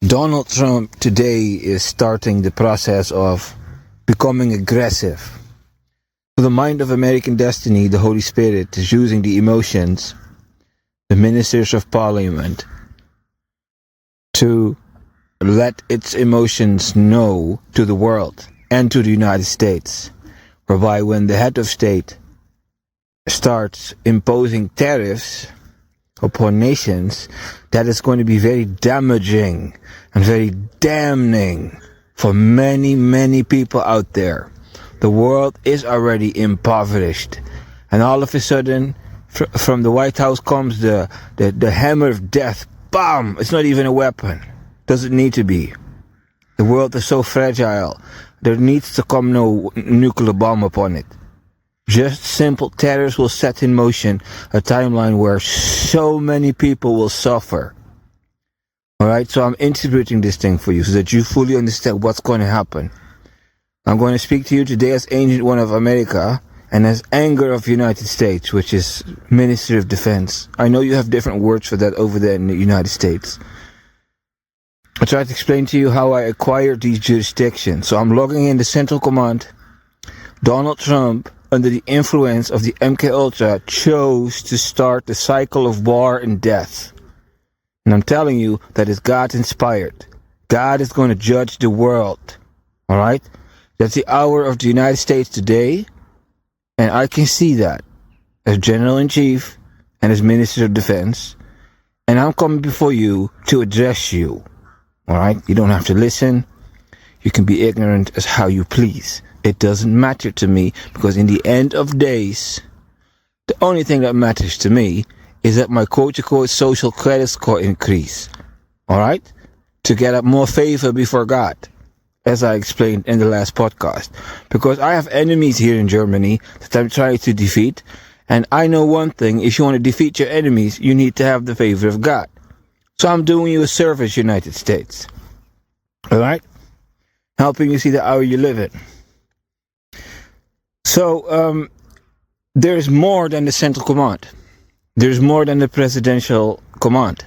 Donald Trump today is starting the process of becoming aggressive. So the mind of American destiny, the Holy Spirit, is using the emotions, the ministers of parliament, to let its emotions know to the world and to the United States, whereby when the head of state starts imposing tariffs upon nations, that is going to be very damaging and very damning for many, many people out there. The world is already impoverished, and all of a sudden, from the White House comes the hammer of death. Bam! It's not even a weapon. Doesn't need to be. The world is so fragile. There needs to come no nuclear bomb upon it. Just simple tariffs will set in motion a timeline where so many people will suffer. Alright, so I'm interpreting this thing for you so that you fully understand what's going to happen. I'm going to speak to you today as Agent One of America and as Anger of the United States, which is Ministry of Defense. I know you have different words for that over there in the United States. I try to explain to you how I acquired these jurisdictions. So I'm logging in the Central Command. Donald Trump, under the influence of the MK Ultra, chose to start the cycle of war and death. And I'm telling you that is God inspired. God is going to judge the world. Alright? That's the hour of the United States today. And I can see that as General-in-Chief and as Minister of Defense. And I'm coming before you to address you. Alright? You don't have to listen. You can be ignorant as how you please. It doesn't matter to me, because in the end of days, the only thing that matters to me is that my quote-unquote social credit score increase. Alright? To get up more favor before God, as I explained in the last podcast. Because I have enemies here in Germany that I'm trying to defeat, and I know one thing: if you want to defeat your enemies, you need to have the favor of God. So I'm doing you a service, United States. Alright? Helping you see the hour you live in. So, there's more than the Central Command. There's more than the Presidential Command.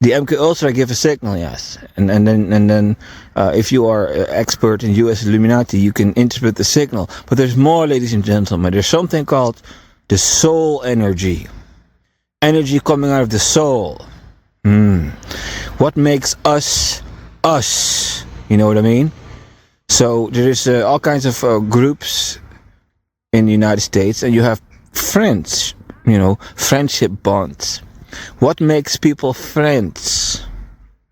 The MK Ultra give a signal, yes. And then, if you are an expert in US Illuminati, you can interpret the signal. But there's more, ladies and gentlemen. There's something called the soul energy. Energy coming out of the soul. What makes us, us? You know what I mean? So, there's all kinds of groups in the United States, and you have friends, friendship bonds. What makes people friends?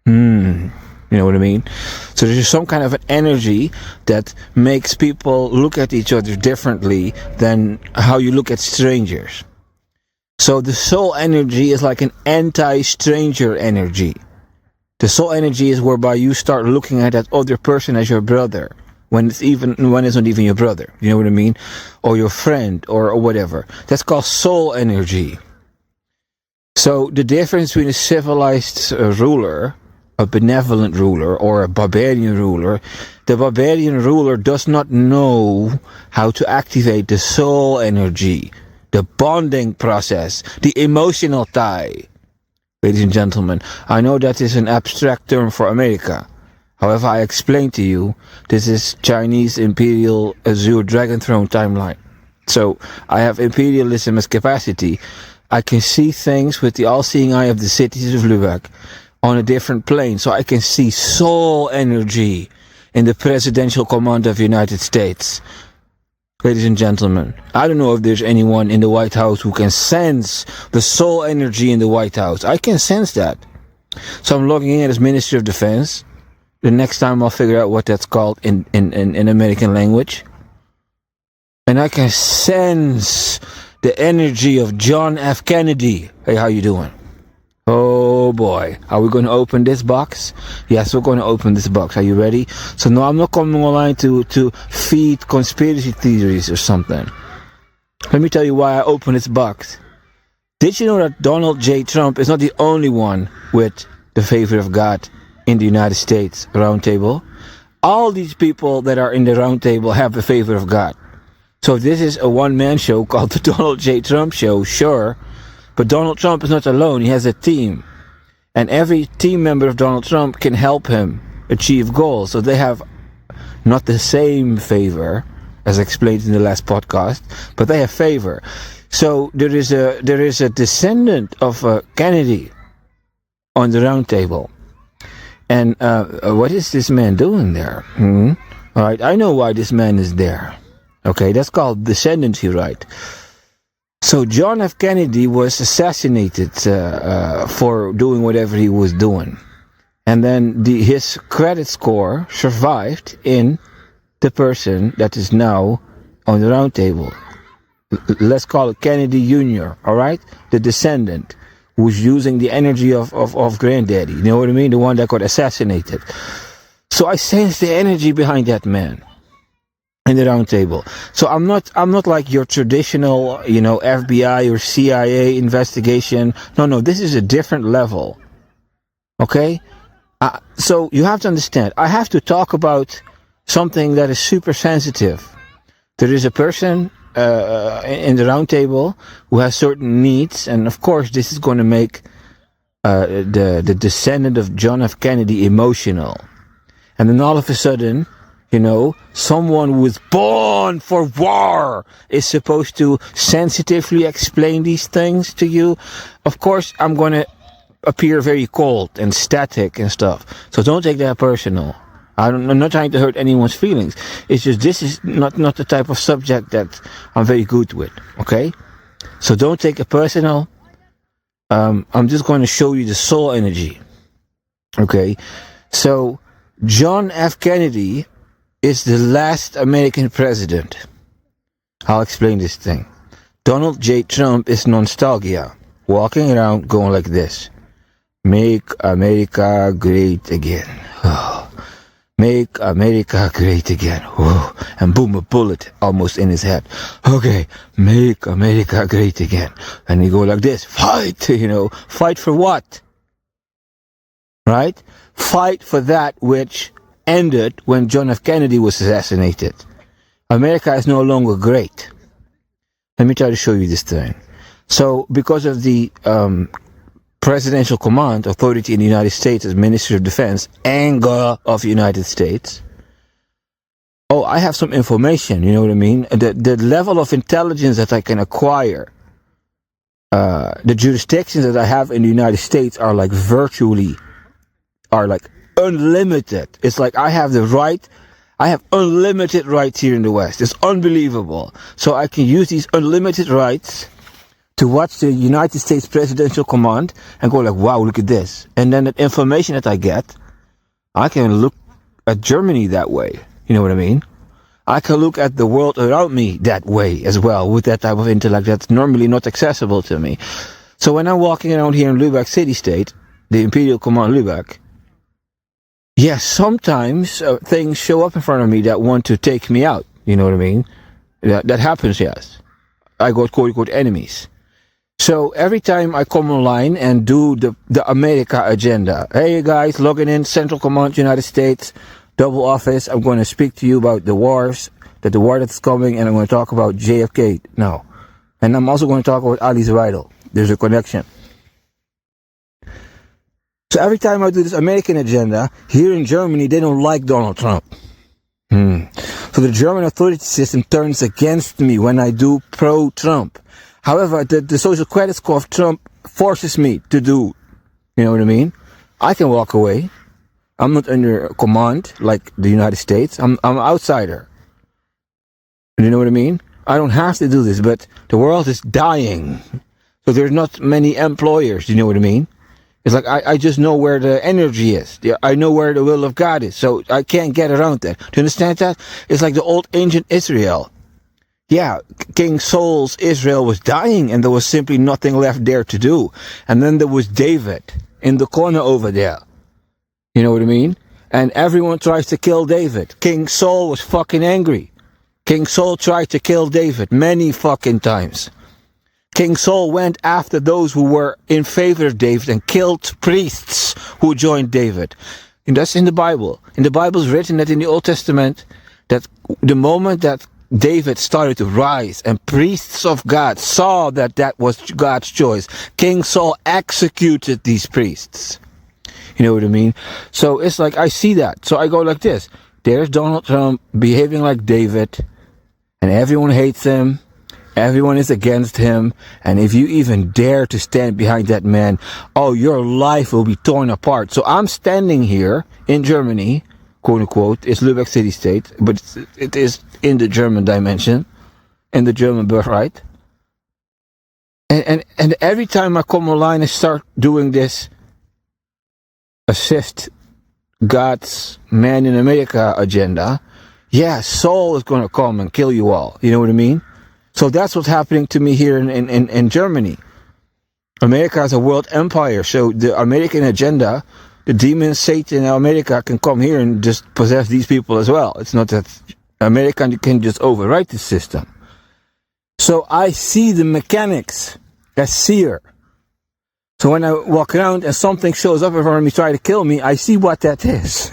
You know what I mean? So there's some kind of an energy that makes people look at each other differently than how you look at strangers. So the soul energy is like an anti-stranger energy. The soul energy is whereby you start looking at that other person as your brother, when it's not even your brother. You know what I mean? Or your friend, or whatever. That's called soul energy. So the difference between a civilized ruler, a benevolent ruler, or a barbarian ruler, the barbarian ruler does not know how to activate the soul energy, the bonding process, the emotional tie. Ladies and gentlemen, I know that is an abstract term for America. However, I explained to you, this is Chinese Imperial Azure Dragon Throne timeline. So, I have imperialism as capacity. I can see things with the all-seeing eye of the cities of Lübeck on a different plane. So I can see soul energy in the Presidential Command of the United States. Ladies and gentlemen, I don't know if there's anyone in the White House who can sense the soul energy in the White House. I can sense that. So I'm logging in as Minister of Defense. The next time I'll figure out what that's called in American language. And I can sense the energy of John F. Kennedy. Hey, how you doing? Oh boy. Are we going to open this box? Yes, we're going to open this box. Are you ready? So no, I'm not coming online to feed conspiracy theories or something. Let me tell you why I opened this box. Did you know that Donald J. Trump is not the only one with the favor of God in the United States round table? All these people that are in the round table have the favor of God. So this is a one-man show called the Donald J. Trump Show, sure. But Donald Trump is not alone. He has a team. And every team member of Donald Trump can help him achieve goals. So they have not the same favor, as explained in the last podcast, but they have favor. So there is a descendant of Kennedy on the round table. And what is this man doing there? All right, I know why this man is there. Okay, that's called descendancy, right? So John F. Kennedy was assassinated for doing whatever he was doing. And then his credit score survived in the person that is now on the round table. Let's call it Kennedy Jr., all right? The descendant who's using the energy of granddaddy. You know what I mean? The one that got assassinated. So I sense the energy behind that man in the round table. So I'm not like your traditional, FBI or CIA investigation. No, this is a different level. Okay? So you have to understand, I have to talk about something that is super sensitive. There is a person in the round table who has certain needs, and of course this is going to make the descendant of John F. Kennedy emotional. And then all of a sudden, someone who was born for war is supposed to sensitively explain these things to you. Of course, I'm going to appear very cold and static and stuff. So don't take that personal. I'm not trying to hurt anyone's feelings. It's just this is not the type of subject that I'm very good with. Okay? So don't take it personal. I'm just going to show you the soul energy. Okay? So John F. Kennedy is the last American president. I'll explain this thing. Donald J. Trump is nostalgia, walking around going like this. Make America great again. Oh. Make America great again. Oh. And boom, a bullet almost in his head. Okay, make America great again. And he go like this. Fight, Fight for what? Right? Fight for that which ended when John F. Kennedy was assassinated. America is no longer great. Let me try to show you this thing. So, because of the presidential command authority in the United States as Ministry of Defense, anger of the United States. Oh, I have some information, you know what I mean? The level of intelligence that I can acquire, the jurisdictions that I have in the United States are like unlimited. It's like I have unlimited rights here in the West. It's unbelievable. So I can use these unlimited rights to watch the United States Presidential Command and go like, wow, look at this. And then the information that I get, I can look at Germany that way. You know what I mean? I can look at the world around me that way as well, with that type of intellect that's normally not accessible to me. So when I'm walking around here in Lübeck City State, the Imperial Command Lübeck, yes, sometimes things show up in front of me that want to take me out. You know what I mean? That happens, yes. I got quote-unquote enemies. So every time I come online and do the America agenda, hey guys, logging in, Central Command, United States, double office, I'm going to speak to you about the wars, the war that's coming, and I'm going to talk about JFK now. And I'm also going to talk about Ali's Weidel. There's a connection. So every time I do this American agenda, here in Germany, they don't like Donald Trump. So the German authority system turns against me when I do pro-Trump. However, the social credit score of Trump forces me to do, you know what I mean? I can walk away. I'm not under command like the United States. I'm an outsider. You know what I mean? I don't have to do this, but the world is dying. So there's not many employers, you know what I mean? It's like I just know where the energy is. I know where the will of God is. So I can't get around that. Do you understand that? It's like the old ancient Israel. Yeah, King Saul's Israel was dying and there was simply nothing left there to do. And then there was David in the corner over there. You know what I mean? And everyone tries to kill David. King Saul was fucking angry. King Saul tried to kill David many fucking times. King Saul went after those who were in favor of David and killed priests who joined David. And that's in the Bible. In the Bible is written that in the Old Testament, that the moment that David started to rise and priests of God saw that that was God's choice, King Saul executed these priests. You know what I mean? So it's like, I see that. So I go like this. There's Donald Trump behaving like David, and everyone hates him. Everyone is against him. And if you even dare to stand behind that man, oh, your life will be torn apart. So I'm standing here in Germany, quote unquote. It's Lübeck city state, but it is in the German dimension, in the German birthright. And every time I come online and start doing this assist God's man in America agenda, yeah, Saul is going to come and kill you all. You know what I mean? So that's what's happening to me here in Germany. America is a world empire, so the American agenda, the demon Satan in America can come here and just possess these people as well. It's not that America can just overwrite the system. So I see the mechanics as seer. So when I walk around and something shows up in front of me, try to kill me, I see what that is,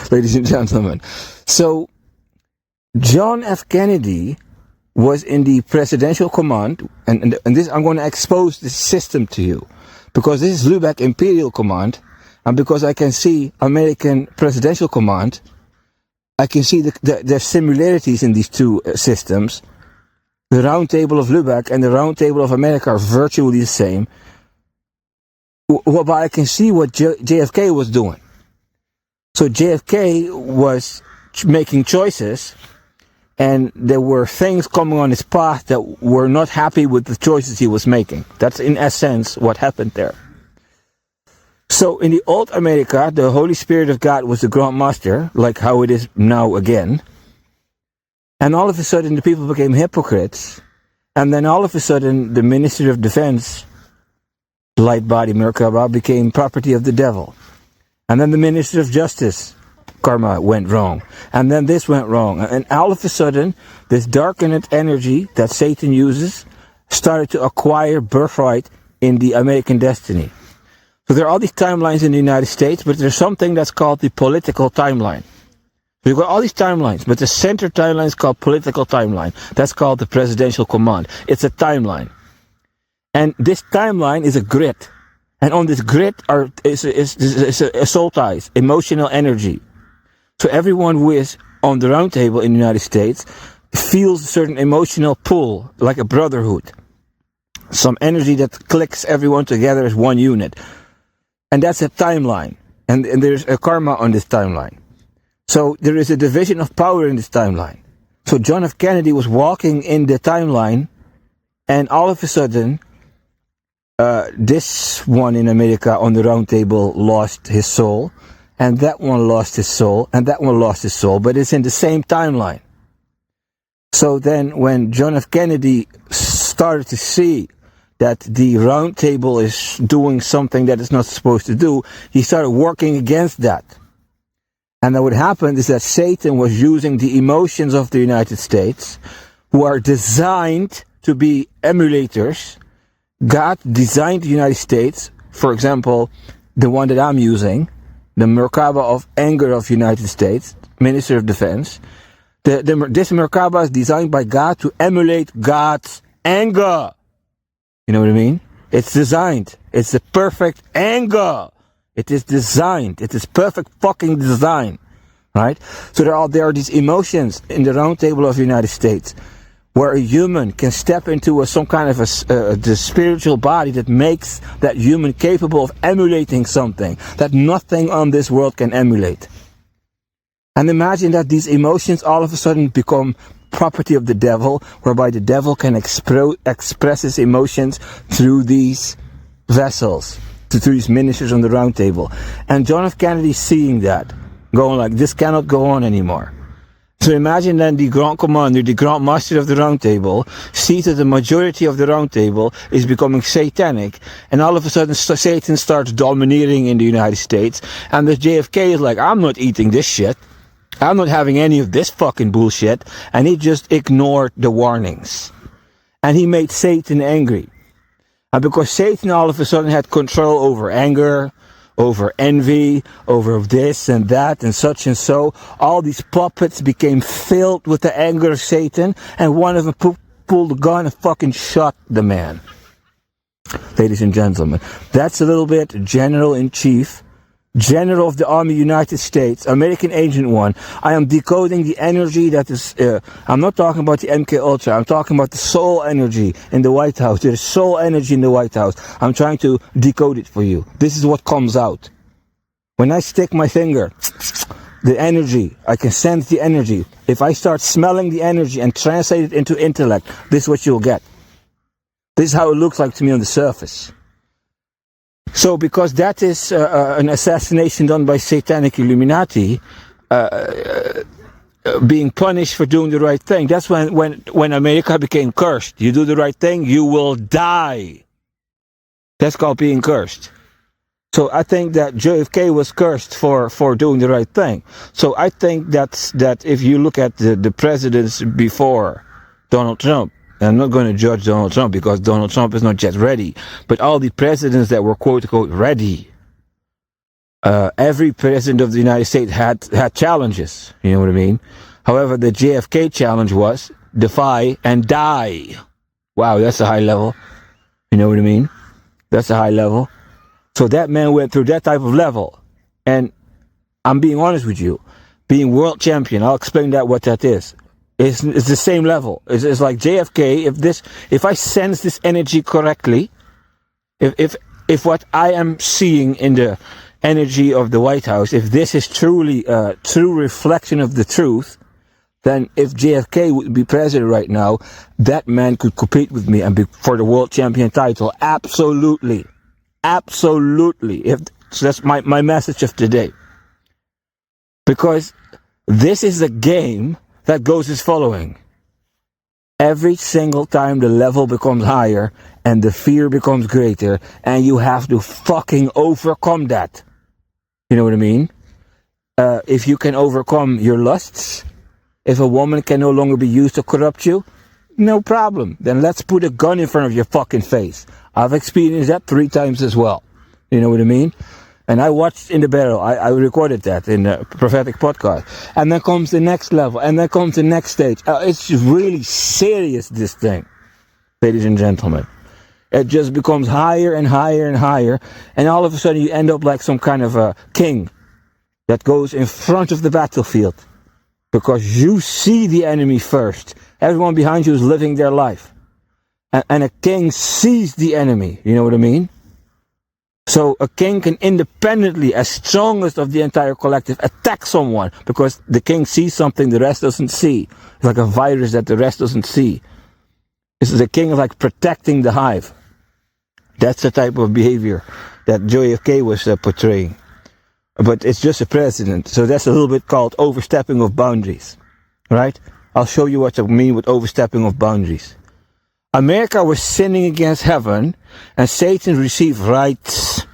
ladies and gentlemen. So John F. Kennedy was in the presidential command, and this, I'm going to expose the system to you, because this is Lübeck Imperial Command, and because I can see American presidential command, I can see the similarities in these two systems. The Round Table of Lübeck and the Round Table of America are virtually the same. But I can see what JFK was doing. So JFK was making choices, and there were things coming on his path that were not happy with the choices he was making. That's in essence what happened there. So in the old America, the Holy Spirit of God was the Grand Master, like how it is now again. And all of a sudden the people became hypocrites. And then all of a sudden the Ministry of Defense, light body Merkaba, became property of the devil. And then the Ministry of Justice, karma, went wrong. And then this went wrong. And all of a sudden, this darkened energy that Satan uses started to acquire birthright in the American destiny. So there are all these timelines in the United States, but there's something that's called the political timeline. We've got all these timelines, but the center timeline is called political timeline. That's called the presidential command. It's a timeline. And this timeline is a grid. And on this grid is soul ties, emotional energy. So everyone who is on the round table in the United States feels a certain emotional pull, like a brotherhood. Some energy that clicks everyone together as one unit. And that's a timeline. And there's a karma on this timeline. So there is a division of power in this timeline. So John F. Kennedy was walking in the timeline, and all of a sudden, this one in America on the round table lost his soul, and that one lost his soul, and that one lost his soul, but it's in the same timeline. So then when John F. Kennedy started to see that the round table is doing something that it's not supposed to do, he started working against that. And then what happened is that Satan was using the emotions of the United States, who are designed to be emulators. God designed the United States, for example, the one that I'm using, the Merkaba of anger of the United States, Minister of Defense. This Merkaba is designed by God to emulate God's anger. You know what I mean? It's designed. It's the perfect anger. It is designed. It is perfect fucking design. Right? So there are these emotions in the round table of the United States where a human can step into some kind of the spiritual body that makes that human capable of emulating something that nothing on this world can emulate. And imagine that these emotions all of a sudden become property of the devil, whereby the devil can express his emotions through these vessels, through these ministers on the round table. And John F. Kennedy seeing that, going like, this cannot go on anymore. So imagine then the Grand Commander, the Grand Master of the Round Table, sees that the majority of the Round Table is becoming satanic, and all of a sudden Satan starts domineering in the United States, and the JFK is like, I'm not eating this shit. I'm not having any of this fucking bullshit. And he just ignored the warnings. And he made Satan angry. And because Satan all of a sudden had control over anger, over envy, over this and that and such and so, all these puppets became filled with the anger of Satan, and one of them pulled a gun and fucking shot the man. Ladies and gentlemen, that's a little bit general in chief General of the Army, United States, American Agent 1. I am decoding the energy that is, I'm not talking about the MK Ultra, I'm talking about the soul energy in the White House. There is soul energy in the White House. I'm trying to decode it for you. This is what comes out. When I stick my finger, the energy, I can sense the energy. If I start smelling the energy and translate it into intellect, this is what you'll get. This is how it looks like to me on the surface. So because that is an assassination done by satanic Illuminati, being punished for doing the right thing, that's when America became cursed. You do the right thing, you will die. That's called being cursed. So I think that JFK was cursed for doing the right thing. So I think that if you look at the presidents before Donald Trump, and I'm not going to judge Donald Trump because Donald Trump is not yet ready, but all the presidents that were quote unquote ready, every president of the United States had challenges. You know what I mean? However, the JFK challenge was defy and die. Wow, that's a high level. You know what I mean? That's a high level. So that man went through that type of level. And I'm being honest with you. Being world champion, I'll explain what that is. It's the same level. It's like JFK. If I sense this energy correctly, if what I am seeing in the energy of the White House, if this is truly a true reflection of the truth, then if JFK would be president right now, that man could compete with me and be for the world champion title. Absolutely. Absolutely. So that's my message of today. Because this is a game that goes as following. Every single time the level becomes higher and the fear becomes greater, and you have to fucking overcome that. You know what I mean? If you can overcome your lusts, if a woman can no longer be used to corrupt you, no problem. Then let's put a gun in front of your fucking face. I've experienced that 3 times as well. You know what I mean? And I watched In the Barrel. I recorded that in a prophetic podcast. And then comes the next level. And then comes the next stage. It's really serious, this thing, ladies and gentlemen. It just becomes higher and higher and higher. And all of a sudden you end up like some kind of a king that goes in front of the battlefield. Because you see the enemy first. Everyone behind you is living their life. And a king sees the enemy. You know what I mean? So a king can independently, as strongest of the entire collective, attack someone because the king sees something the rest doesn't see. It's like a virus that the rest doesn't see. The king is like protecting the hive. That's the type of behavior that JFK was portraying. But it's just a president, so that's a little bit called overstepping of boundaries. Right? I'll show you what I mean with overstepping of boundaries. America was sinning against heaven, and Satan received rights.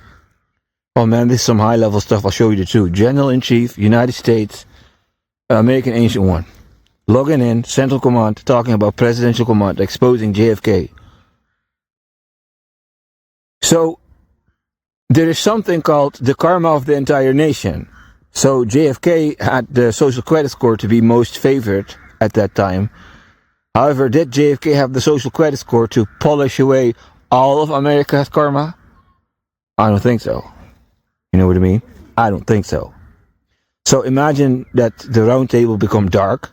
Oh man, this is some high-level stuff. I'll show you the truth. General-in-Chief, United States, American Ancient One. Logging in, Central Command, talking about Presidential Command, exposing JFK. So, there is something called the karma of the entire nation. So, JFK had the social credit score to be most favored at that time. However, did JFK have the social credit score to polish away all of America's karma? I don't think so. You know what I mean? I don't think so. So imagine that the round table become dark,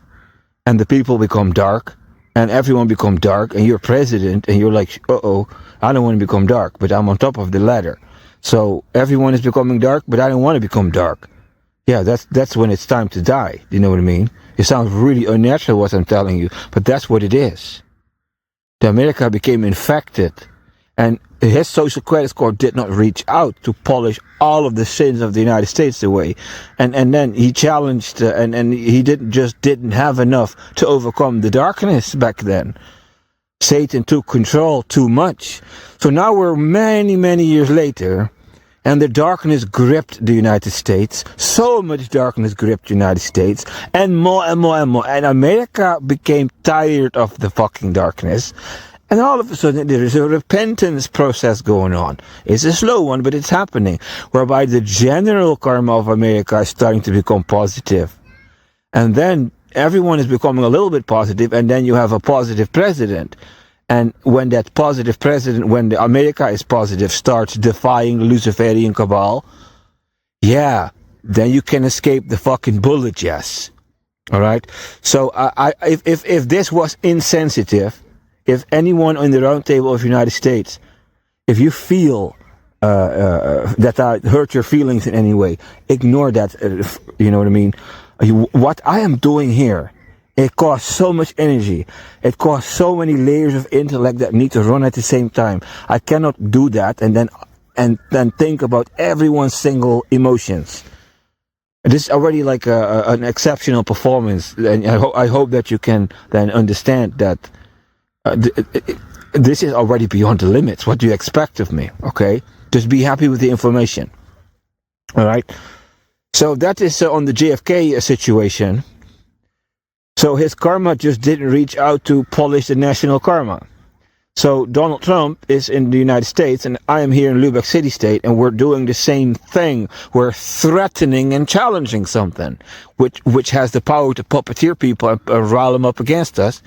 and the people become dark, and everyone become dark, and you're president, and you're like, uh-oh, I don't want to become dark, but I'm on top of the ladder. So everyone is becoming dark, but I don't want to become dark. Yeah, that's when it's time to die. You know what I mean? It sounds really unnatural what I'm telling you, but that's what it is. The America became infected, and his social credit score did not reach out to polish all of the sins of the United States away. And then he challenged, and he didn't have enough to overcome the darkness back then. Satan took control too much. So now we're many, many years later, and the darkness gripped the United States. So much darkness gripped the United States. And more and more and more. And America became tired of the fucking darkness. And all of a sudden there is a repentance process going on. It's a slow one, but it's happening. Whereby the general karma of America is starting to become positive. And then everyone is becoming a little bit positive. And then you have a positive president. And when that positive president, when the America is positive, starts defying the Luciferian cabal, yeah, then you can escape the fucking bullet, yes. Alright? So, if this was insensitive, if anyone on the round table of the United States, if you feel that I hurt your feelings in any way, ignore that, you know what I mean? What I am doing here, it costs so much energy. It costs so many layers of intellect that need to run at the same time. I cannot do that and then think about everyone's single emotions. This is already like an exceptional performance, and I hope that you can then understand that this is already beyond the limits. What do you expect of me? Okay, just be happy with the information. All right. So that is on the JFK situation. So his karma just didn't reach out to polish the national karma. So Donald Trump is in the United States and I am here in Lubeck City State, and we're doing the same thing. We're threatening and challenging something which has the power to puppeteer people and rile them up against us.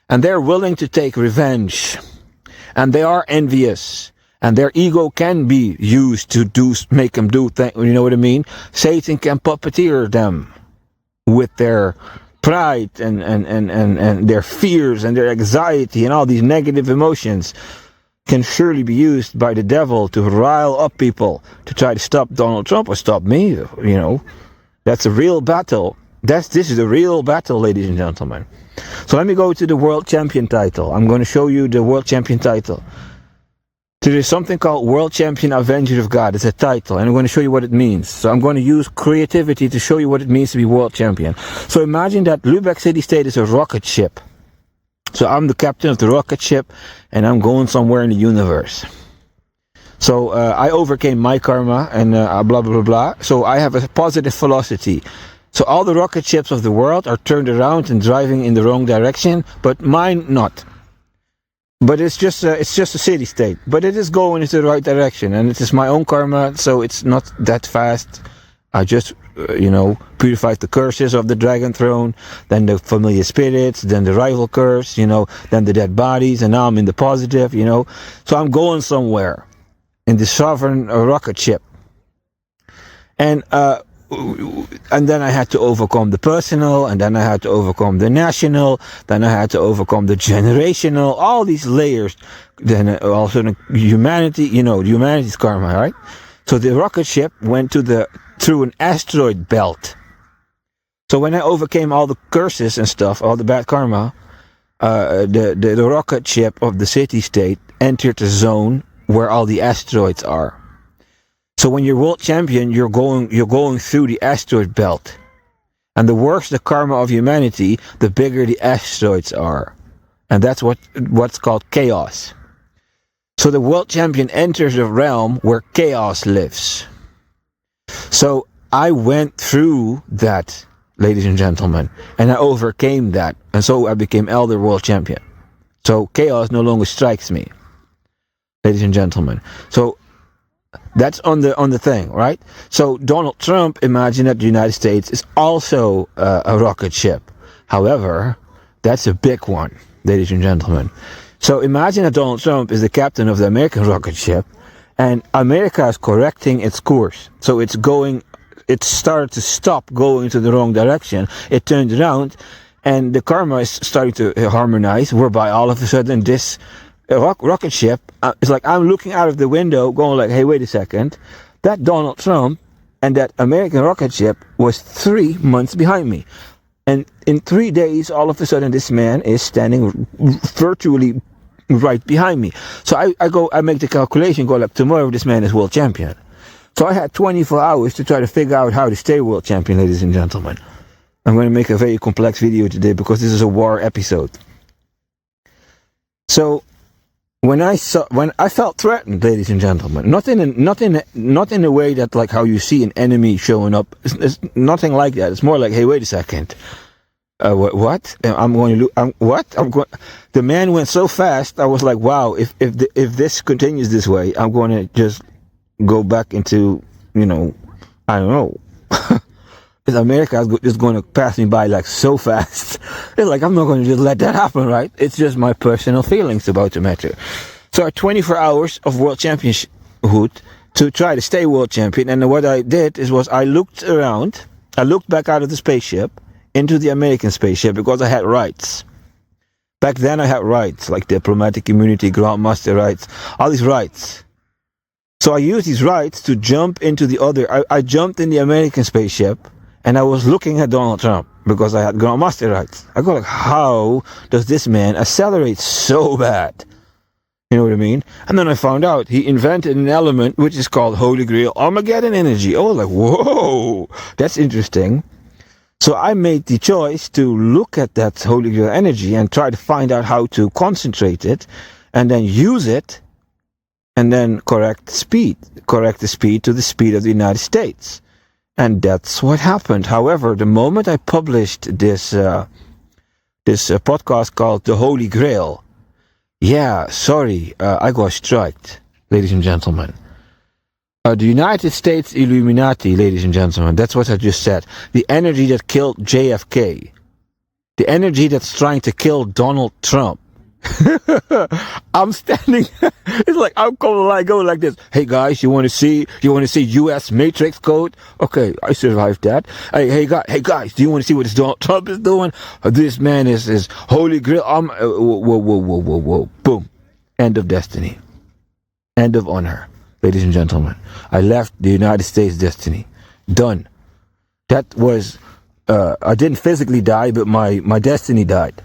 And they're willing to take revenge. And they are envious. And their ego can be used to make them do things. You know what I mean? Satan can puppeteer them with their pride and their fears and their anxiety and all these negative emotions can surely be used by the devil to rile up people to try to stop Donald Trump or stop me. You know, that's a real battle. This is a real battle, ladies and gentlemen. So let me go to the world champion title. I'm going to show you the world champion title. There is something called World Champion Avenger of God. It's a title, and I'm going to show you what it means. So I'm going to use creativity to show you what it means to be world champion. So imagine that Lubeck City State is a rocket ship. So I'm the captain of the rocket ship, and I'm going somewhere in the universe. So I overcame my karma, and blah, blah, blah, blah. So I have a positive philosophy. So all the rocket ships of the world are turned around and driving in the wrong direction, but mine not. But it's just a city state. But it is going into the right direction, and it is my own karma, so it's not that fast. I just, purified the curses of the dragon throne, then the familiar spirits, then the rival curse, then the dead bodies, and now I'm in the positive, So I'm going somewhere in the sovereign rocket ship. And then I had to overcome the personal, and then I had to overcome the national, then I had to overcome the generational, all these layers. Then also the humanity, humanity's karma, right? So the rocket ship went through an asteroid belt. So when I overcame all the curses and stuff, all the bad karma, the rocket ship of the city state entered the zone where all the asteroids are. So when you're world champion, you're going through the asteroid belt. And the worse the karma of humanity, the bigger the asteroids are. And that's what's called chaos. So the world champion enters the realm where chaos lives. So I went through that, ladies and gentlemen, and I overcame that. And so I became elder world champion. So chaos no longer strikes me, ladies and gentlemen. So that's on the thing, right? So Donald Trump imagined that the United States is also a rocket ship. However, that's a big one, ladies and gentlemen. So imagine that Donald Trump is the captain of the American rocket ship, and America is correcting its course. So it started to stop going to the wrong direction. It turned around, and the karma is starting to harmonize, whereby all of a sudden this rocket ship, it's like I'm looking out of the window going like, hey, wait a second, that Donald Trump and that American rocket ship was 3 months behind me. And in 3 days, all of a sudden, this man is standing virtually right behind me. So I make the calculation, go like, tomorrow this man is world champion. So I had 24 hours to try to figure out how to stay world champion, ladies and gentlemen. I'm going to make a very complex video today because this is a war episode. So when I felt threatened, ladies and gentlemen, not in a way that like how you see an enemy showing up. It's nothing like that. It's more like, hey, wait a second. What? The man went so fast. I was like, wow. If this continues this way, I'm going to just go back into, I don't know. Because America is just going to pass me by like so fast. It's like, I'm not going to just let that happen, right? It's just my personal feelings about the matter. So 24 hours of world championship to try to stay world champion. And what I did was I looked around. I looked back out of the spaceship into the American spaceship because I had rights. Back then I had rights, like diplomatic immunity, grandmaster rights, all these rights. So I used these rights to jump into the other. I jumped in the American spaceship and I was looking at Donald Trump because I had grandmaster rights. I go like, how does this man accelerate so bad? You know what I mean? And then I found out he invented an element which is called Holy Grail Armageddon energy. Oh, like, whoa, that's interesting. So I made the choice to look at that Holy Grail energy and try to find out how to concentrate it and then use it and then correct the speed to the speed of the United States. And that's what happened. However, the moment I published this podcast called The Holy Grail, I got striked, ladies and gentlemen. The United States Illuminati, ladies and gentlemen, that's what I just said. The energy that killed JFK. The energy that's trying to kill Donald Trump. I'm standing. It's like I'm going like this. Hey guys, you want to see U.S. Matrix code? Okay, I survived that. Hey guys, do you want to see what this Donald Trump is doing? This man is Holy Grail. Whoa, boom, end of destiny, end of honor, ladies and gentlemen. I left the United States destiny. Done. That was. I didn't physically die, but my destiny died.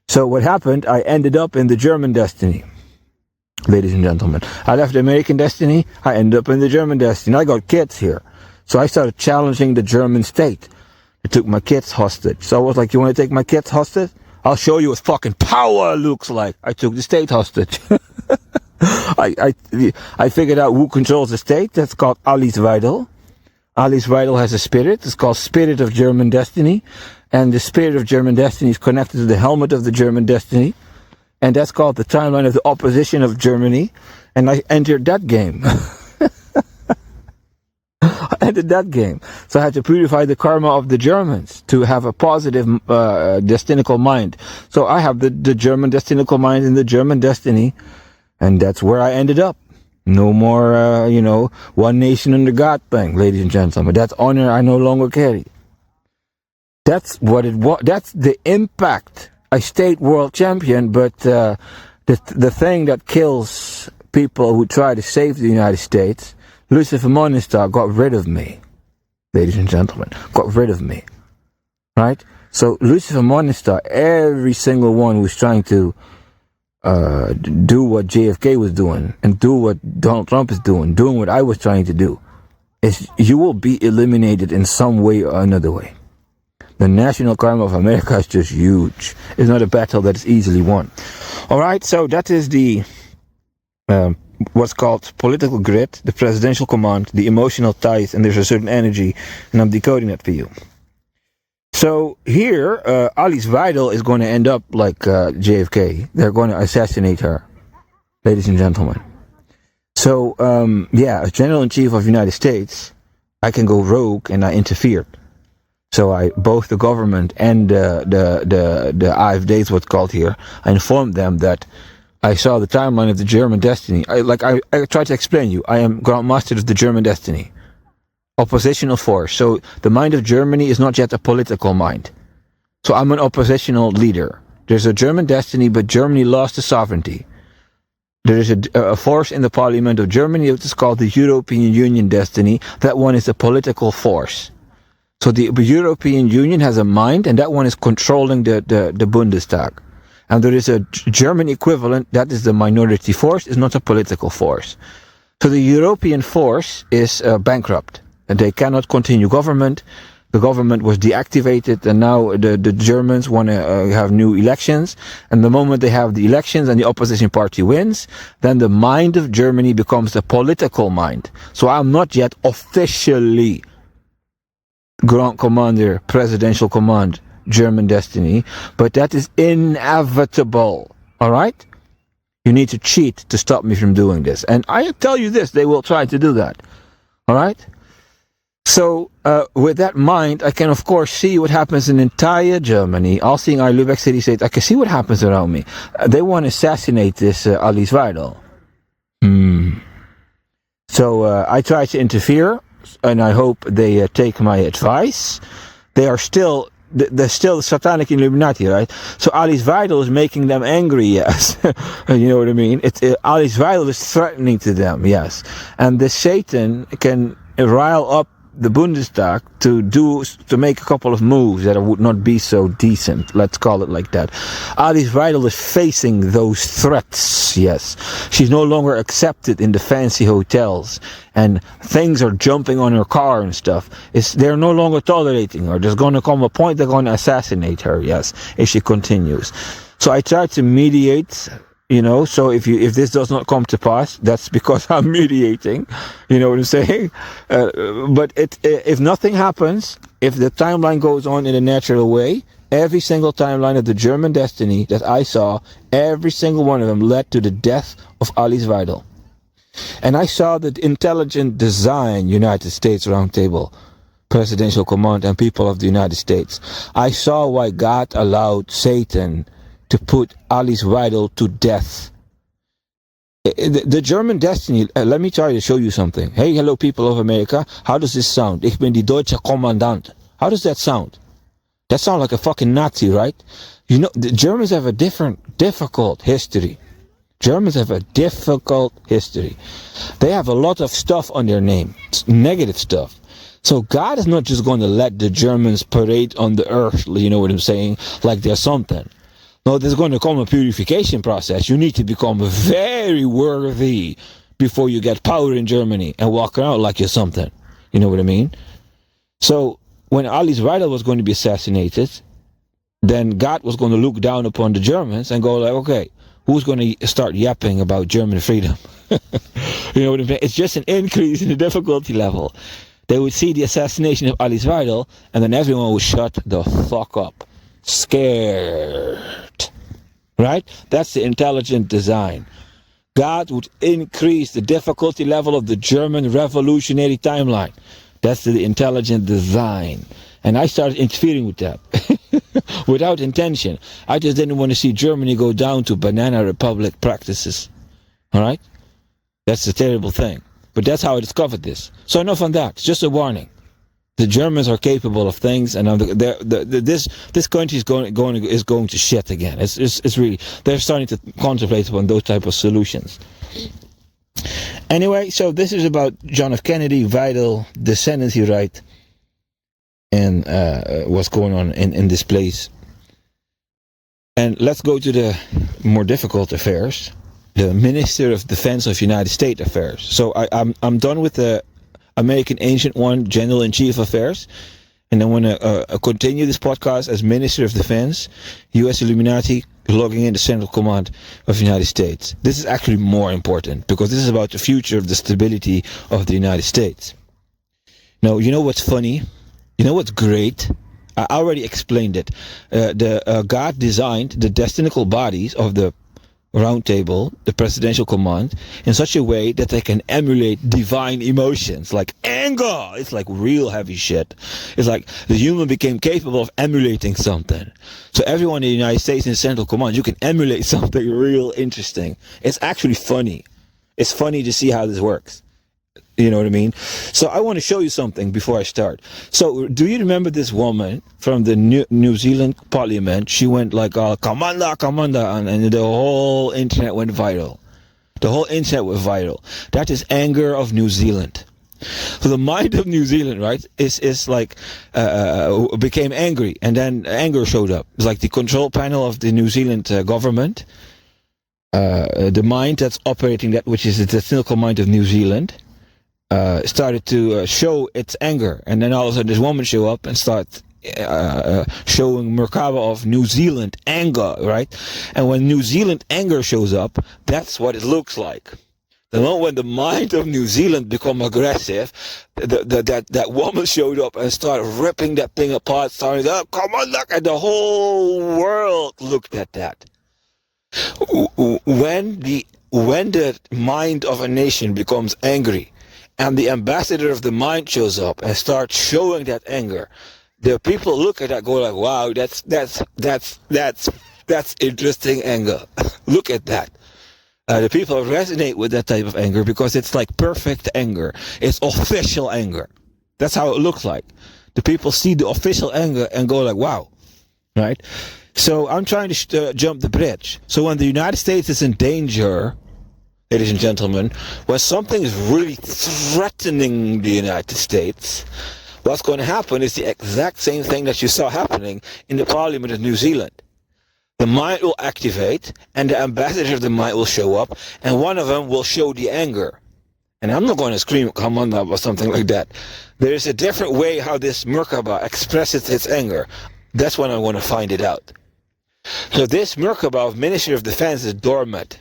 So what happened, I ended up in the German destiny, ladies and gentlemen. I left the American destiny, I ended up in the German destiny. I got kids here. So I started challenging the German state. They took my kids hostage. So I was like, you want to take my kids hostage? I'll show you what fucking power looks like. I took the state hostage. I figured out who controls the state. That's called Alice Weidel. Alice Weidel has a spirit. It's called Spirit of German Destiny. And the Spirit of German Destiny is connected to the helmet of the German Destiny. And that's called the timeline of the opposition of Germany. And I entered that game. I entered that game. So I had to purify the karma of the Germans to have a positive destinical mind. So I have the German destinical mind in the German destiny. And that's where I ended up. No more, one nation under God thing, ladies and gentlemen. That's honor I no longer carry. That's what it was. That's the impact. I stayed world champion, but the thing that kills people who try to save the United States, Lucifer Morningstar got rid of me, ladies and gentlemen. Got rid of me, right? So Lucifer Morningstar, every single one who was trying to do what JFK was doing and do what Donald Trump is doing what I was trying to do, is you will be eliminated in some way or another way. The national karma of America is just huge. It's not a battle that is easily won. Alright, so that is the what's called political grid, the presidential command, the emotional ties, and there's a certain energy, and I'm decoding that for you. So here, Alice Weidel is going to end up like JFK. They're going to assassinate her, ladies and gentlemen. So, as General-in-Chief of the United States, I can go rogue, and I interfered. So both the government and the AfD, what's called here, I informed them that I saw the timeline of the German destiny. I tried to explain to you, I am Grandmaster of the German destiny. Oppositional force. So the mind of Germany is not yet a political mind. So I'm an oppositional leader. There's a German destiny, but Germany lost the sovereignty. There is a force in the parliament of Germany, which is called the European Union destiny. That one is a political force. So the European Union has a mind, and that one is controlling the Bundestag. And there is a German equivalent, that is the minority force, is not a political force. So the European force is bankrupt, and they cannot continue government. The government was deactivated, and now the Germans want to have new elections. And the moment they have the elections and the opposition party wins, then the mind of Germany becomes the political mind. So I'm not yet officially Grand Commander, Presidential Command, German destiny, but that is inevitable. Alright? You need to cheat to stop me from doing this. And I tell you this, they will try to do that. Alright? So, with that mind, I can of course see what happens in entire Germany. All seeing our Lübeck city states, I can see what happens around me. They want to assassinate this Alice Weidel. So I try to interfere, and I hope they take my advice. They're still the satanic Illuminati, right? So Alice Weidel is making them angry, yes. You know what I mean? Alice Weidel is threatening to them, yes. And the Satan can rile up the Bundestag to make a couple of moves that would not be so decent. Let's call it like that. Alice Weidel is facing those threats. Yes, she's no longer accepted in the fancy hotels, and things are jumping on her car and stuff. They're no longer tolerating her. There's going to come a point they're going to assassinate her. Yes, if she continues. So I try to mediate. You know, so if this does not come to pass, that's because I'm mediating. You know what I'm saying? But if nothing happens, if the timeline goes on in a natural way, every single timeline of the German destiny that I saw, every single one of them led to the death of Alice Weidel. And I saw the intelligent design United States Roundtable, Presidential Command, and people of the United States. I saw why God allowed Satan to put Alice Weidel to death. The German destiny, let me try to show you something. Hey, hello people of America, how does this sound? Ich bin die deutsche Kommandant. How does that sound? That sounds like a fucking Nazi, right? You know, the Germans have a difficult history. Germans have a difficult history. They have a lot of stuff on their name, negative stuff. So God is not just going to let the Germans parade on the earth, you know what I'm saying, like they're something. No, there's going to come a purification process. You need to become very worthy before you get power in Germany and walk around like you're something. You know what I mean? So when Alice Weidel was going to be assassinated, then God was going to look down upon the Germans and go like, okay, who's going to start yapping about German freedom? You know what I mean? It's just an increase in the difficulty level. They would see the assassination of Alice Weidel, and then everyone would shut the fuck up. Scared. Right? That's the intelligent design. God would increase the difficulty level of the German revolutionary timeline. That's the intelligent design. And I started interfering with that. Without intention. I just didn't want to see Germany go down to banana republic practices. Alright? That's a terrible thing. But that's how I discovered this. So enough on that. It's just a warning. The Germans are capable of things, and this country is going to shit again. It's really, they're starting to contemplate on those type of solutions. Anyway, so this is about John F. Kennedy, Weidel, the ascendancy right, and what's going on in this place. And let's go to the more difficult affairs, the Minister of Defense of United States Affairs. So I'm done with the American Ancient One, General-in-Chief Affairs, and I want to continue this podcast as Minister of Defense, U.S. Illuminati, logging in the Central Command of the United States. This is actually more important, because this is about the future of the stability of the United States. Now, you know what's funny? You know what's great? I already explained it. God designed the destinical bodies of the Roundtable, the Presidential Command, in such a way that they can emulate divine emotions like anger. It's like real heavy shit. It's like the human became capable of emulating something. So everyone in the United States in Central Command, you can emulate something real interesting. It's actually funny. It's funny to see how this works. You know what I mean? So I want to show you something before I start. So do you remember this woman from the New Zealand Parliament? She went like, Commander, and the whole internet went viral. The whole internet went viral. That is anger of New Zealand. So the mind of New Zealand, right, is like, became angry, and then anger showed up. It's like the control panel of the New Zealand government, the mind that's operating that, which is the cynical mind of New Zealand, started to show its anger, and then all of a sudden this woman show up and start showing Merkaba of New Zealand anger, right? And when New Zealand anger shows up, that's what it looks like. The moment when the mind of New Zealand become aggressive, that woman showed up and started ripping that thing apart, started, come on, look, and the whole world looked at that. When the mind of a nation becomes angry, and the ambassador of the mind shows up and starts showing that anger, the people look at that, go like, wow, that's interesting anger. Look at that. The people resonate with that type of anger because it's like perfect anger. It's official anger. That's how it looks like. The people see the official anger and go like, wow, right? So I'm trying to jump the bridge. So when the United States is in danger, ladies and gentlemen, when something is really threatening the United States, what's going to happen is the exact same thing that you saw happening in the Parliament of New Zealand. The mind will activate, and the ambassador of the mind will show up, and one of them will show the anger. And I'm not going to scream, come on up, or something like that. There is a different way how this Merkaba expresses its anger. That's when I'm going to find it out. So this Merkaba of Ministry of Defense is dormant.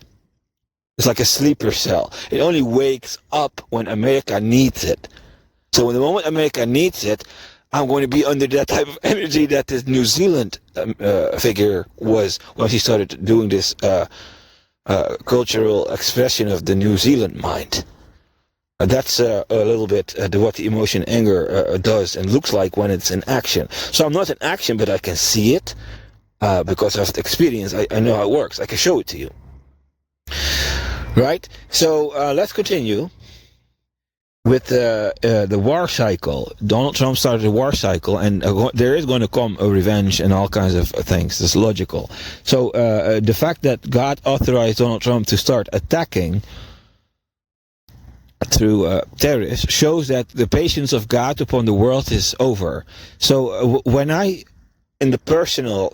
It's like a sleeper cell. It only wakes up when America needs it. So when the moment America needs it, I'm going to be under that type of energy that this New Zealand figure was when she started doing this cultural expression of the New Zealand mind. That's a little bit what the emotion anger does and looks like when it's in action. So I'm not in action, but I can see it because of the experience. I know how it works. I can show it to you. Right? So let's continue with the war cycle. Donald Trump started a war cycle, and there is going to come a revenge and all kinds of things. It's logical. So the fact that God authorized Donald Trump to start attacking through terrorists shows that the patience of God upon the world is over. So when I, in the personal,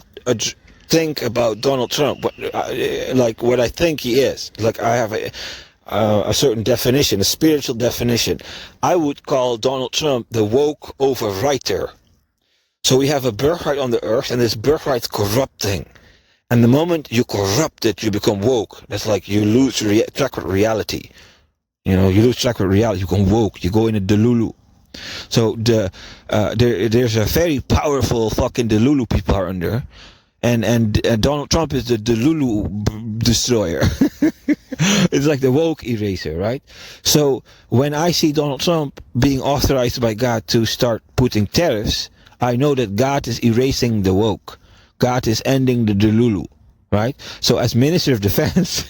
think about Donald Trump, like what I think he is, like I have a certain definition, a spiritual definition. I would call Donald Trump the woke overwriter. So we have a birthright on the earth, and this birthright's corrupting. And the moment you corrupt it, you become woke. That's like you lose track of reality. You know, you lose track of reality. You become woke. You go in a delulu. So there's a very powerful fucking delulu people are under. And Donald Trump is the delulu destroyer. It's like the woke eraser, right? So when I see Donald Trump being authorized by God to start putting tariffs, I know that God is erasing the woke. God is ending the delulu, right? So as Minister of Defense,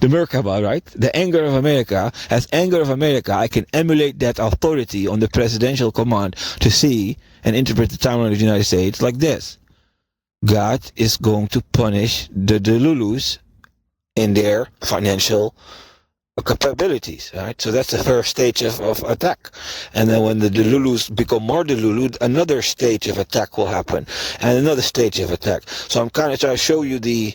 the Merkaba, right? The anger of America. As anger of America, I can emulate that authority on the presidential command to see and interpret the timeline of the United States like this. God is going to punish the Delulus in their financial capabilities, right? So that's the first stage of attack. And then when the Delulus become more Delulu, another stage of attack will happen. And another stage of attack. So I'm kind of trying to show you the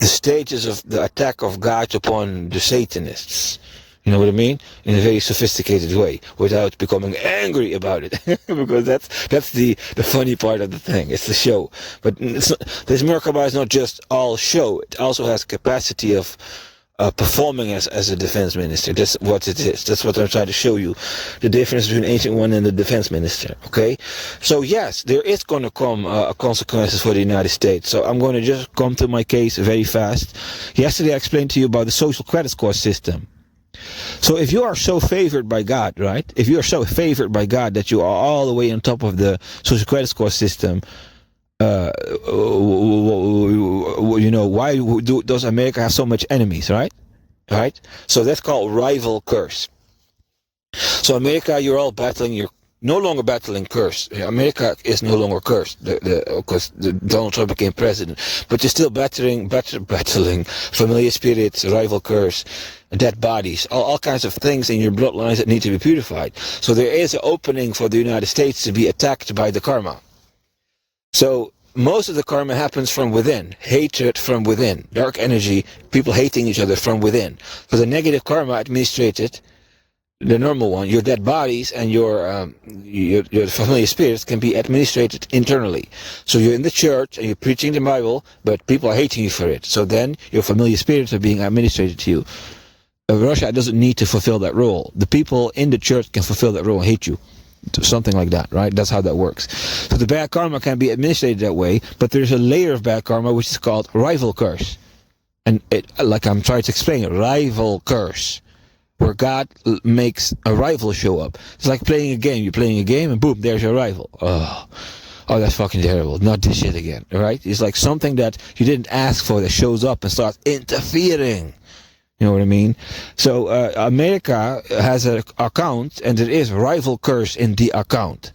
stages of the attack of God upon the Satanists. You know what I mean? In a very sophisticated way, without becoming angry about it. Because that's the funny part of the thing. It's the show. But this Merkaba is not just all show. It also has capacity of performing as a defense minister. That's what it is. That's what I'm trying to show you. The difference between ancient one and the defense minister. Okay? So yes, there is going to come consequences for the United States. So I'm going to just come to my case very fast. Yesterday I explained to you about the social credit score system. So if you are so favored by God, right? If you are so favored by God that you are all the way on top of the social credit score system, you know, why does America have so much enemies, right? Right? So that's called rival curse. So America, you're all battling, you're no longer battling curse. America is no longer cursed because Donald Trump became president. But you're still battling familiar spirits, rival curse, dead bodies, all kinds of things in your bloodlines that need to be purified. So there is an opening for the United States to be attacked by the karma. So most of the karma happens from within, hatred from within, dark energy, people hating each other from within. So the negative karma administrated, the normal one, your dead bodies and your familiar spirits can be administrated internally. So you're in the church and you're preaching the Bible, but people are hating you for it. So then your familiar spirits are being administrated to you. Russia doesn't need to fulfill that role. The people in the church can fulfill that role and hate you. Something like that, right? That's how that works. So the bad karma can be administrated that way, but there's a layer of bad karma which is called rival curse. And it, like I'm trying to explain, rival curse, where God makes a rival show up. It's like playing a game. You're playing a game and boom, there's your rival. Oh, Oh, that's fucking terrible. Not this shit again, right? It's like something that you didn't ask for that shows up and starts interfering. You know what I mean? So America has an account, and there is rival curse in the account.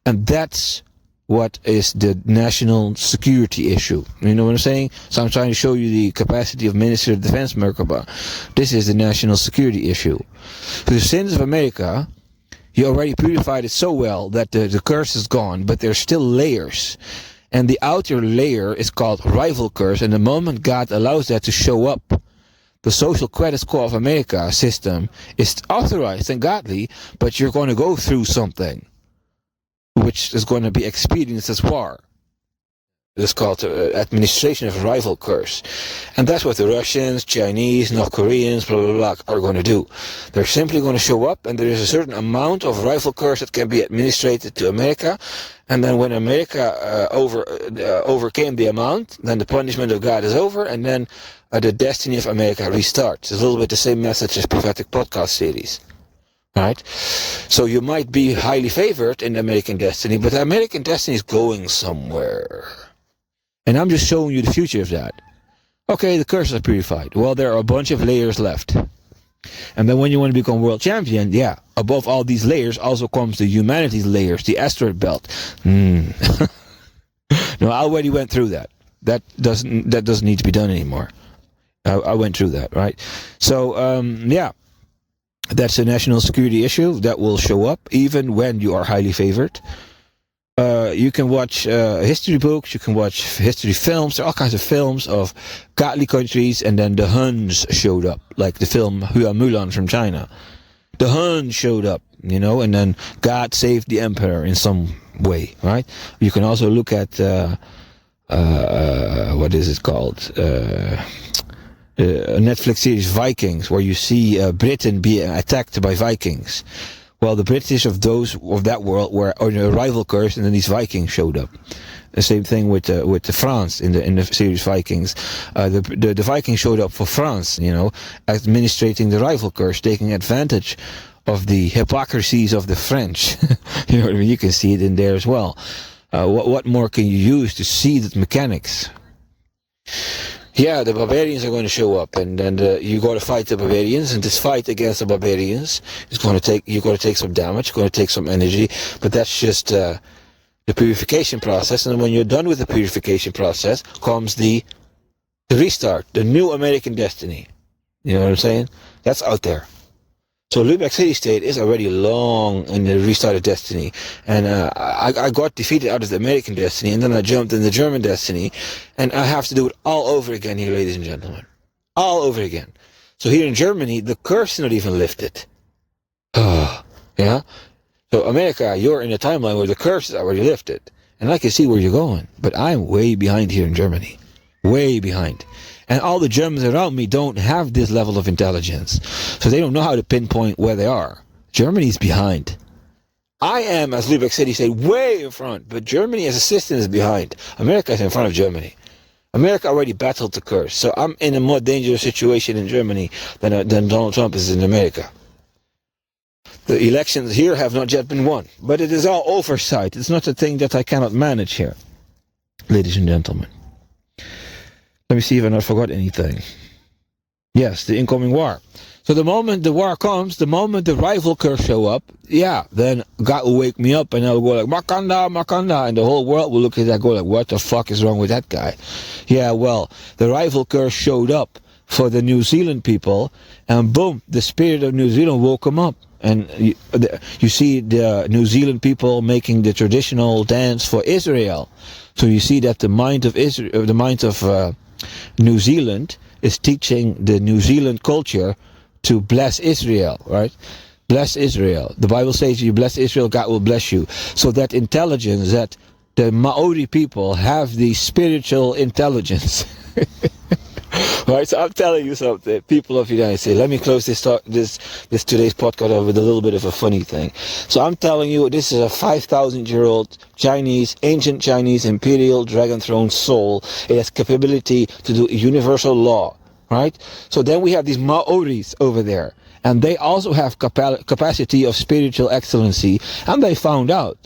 And that's what is the national security issue. You know what I'm saying? So I'm trying to show you the capacity of Minister of Defense Merkaba. This is the national security issue. For the sins of America, you already purified it so well that the curse is gone, but there's still layers. And the outer layer is called rival curse, and the moment God allows that to show up, the social credit score of America system is authorized and godly, but you're going to go through something which is going to be experienced as war. It's called administration of rival curse. And that's what the Russians, Chinese, North Koreans, blah, blah, blah, are going to do. They're simply going to show up, and there is a certain amount of rival curse that can be administrated to America. And then when America overcame the amount, then the punishment of God is over, and then the destiny of America restarts. It's a little bit the same message as prophetic podcast series. Right? So you might be highly favored in the American destiny, but the American destiny is going somewhere. And I'm just showing you the future of that. Okay, the curses are purified. Well, there are a bunch of layers left. And then when you want to become world champion, yeah, above all these layers also comes the humanities layers, the asteroid belt. No, I already went through that. That doesn't need to be done anymore. I went through that, right? So, yeah. That's a national security issue that will show up even when you are highly favored. You can watch history books, you can watch history films. There are all kinds of films of godly countries, and then the Huns showed up, like the film Hua Mulan from China. The Huns showed up, you know, and then God saved the emperor in some way, right? You can also look at, what is it called? A Netflix series Vikings, where you see Britain being attacked by Vikings. Well, the British of that world were on a rival curse, and then these Vikings showed up. The same thing with the France in the series Vikings. The Vikings showed up for France, you know, administrating the rival curse, taking advantage of the hypocrisies of the French. You know what I mean? You can see it in there as well. What more can you use to see the mechanics? Yeah, the barbarians are going to show up, and then you got to fight the barbarians, and this fight against the barbarians is going to take some damage, going to take some energy, but that's just the purification process. And when you're done with the purification process, comes the restart, the new American destiny. You know what I'm saying? That's out there. So Lubeck City State is already long in the restarted destiny, and I got defeated out of the American destiny, and then I jumped in the German destiny, and I have to do it all over again here, ladies and gentlemen, all over again. So here in Germany, the curse is not even lifted. Yeah. So America, you're in a timeline where the curse is already lifted, and I can see where you're going, but I'm way behind here in Germany, way behind. And all the Germans around me don't have this level of intelligence. So they don't know how to pinpoint where they are. Germany's behind. I am, as Lubeck City State, way in front. But Germany as a system is behind. America is in front of Germany. America already battled the curse. So I'm in a more dangerous situation in Germany than Donald Trump is in America. The elections here have not yet been won. But it is all oversight. It's not a thing that I cannot manage here. Ladies and gentlemen. Let me see if I not forgot anything. Yes, the incoming war. So the moment the war comes, the moment the rival curse show up, yeah, then God will wake me up and I'll go like, Makanda, Makanda, and the whole world will look at that and go like, what the fuck is wrong with that guy? Yeah, well, the rival curse showed up for the New Zealand people, and boom, the spirit of New Zealand woke them up. And you see the New Zealand people making the traditional dance for Israel. So you see that the mind of Israel, the mind of New Zealand is teaching the New Zealand culture to bless Israel, right? Bless Israel. The Bible says you bless Israel, God will bless you. So that intelligence, that the Maori people have the spiritual intelligence. Right, so I'm telling you something, people of the United States. Let me close this today's podcast off with a little bit of a funny thing. So I'm telling you, this is a 5,000-year-old ancient Chinese imperial dragon throne soul. It has capability to do universal law, right? So then we have these Maoris over there, and they also have capacity of spiritual excellency, and they found out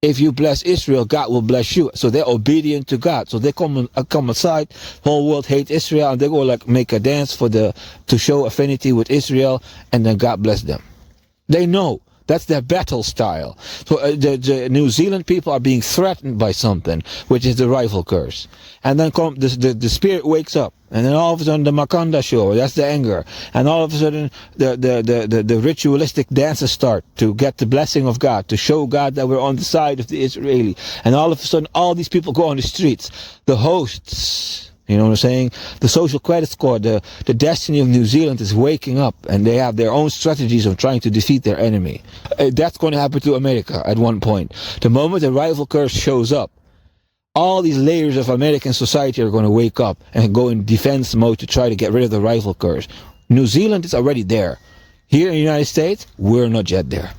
if you bless Israel, God will bless you. So they're obedient to God. So they come aside. Whole world hate Israel, and they go like make a dance to show affinity with Israel, and then God bless them. They know that's their battle style. So the New Zealand people are being threatened by something, which is the rifle curse. And then the spirit wakes up, and then all of a sudden the Makanda show, that's the anger. And all of a sudden the ritualistic dances start to get the blessing of God, to show God that we're on the side of the Israeli. And all of a sudden all these people go on the streets. The hosts, you know what I'm saying? The social credit score, the destiny of New Zealand is waking up, and they have their own strategies of trying to defeat their enemy. That's going to happen to America at one point. The moment the rifle curse shows up, all these layers of American society are going to wake up and go in defense mode to try to get rid of the rifle curse. New Zealand is already there. Here in the United States, we're not yet there.